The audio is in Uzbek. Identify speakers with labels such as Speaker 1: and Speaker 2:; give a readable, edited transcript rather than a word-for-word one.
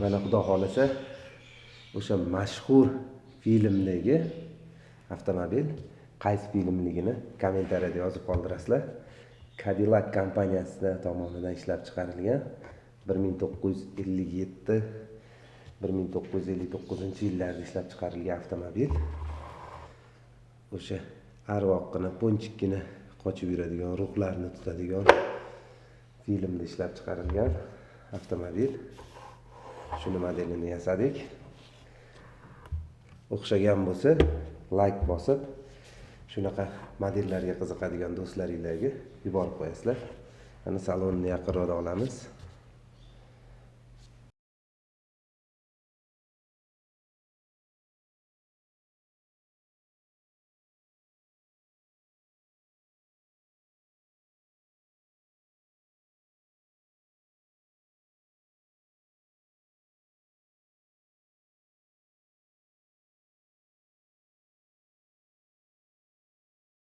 Speaker 1: Mana xudo xolasa o'sha mashhur filmdagi avtomobil qaysi filmligini kommentariyada yozib qoldirasizlar. Cadillac kompaniyasi tomonidan ishlab chiqarilgan 1957-1959 ishlab chiqarilgan avtomobil. O'sha arvoqqina, ponchikkina qochib yuradigan, ruhlarni tutadigan filmda ishlab chiqarilgan avtomobil. Shuni modelini yasadik. O'xshagan bo'lsa, like bosib, shunaqa modellarga qiziqadigan do'stlaringizga yuborib qo'yasizlar. Ana salonni yaqinroq olamiz.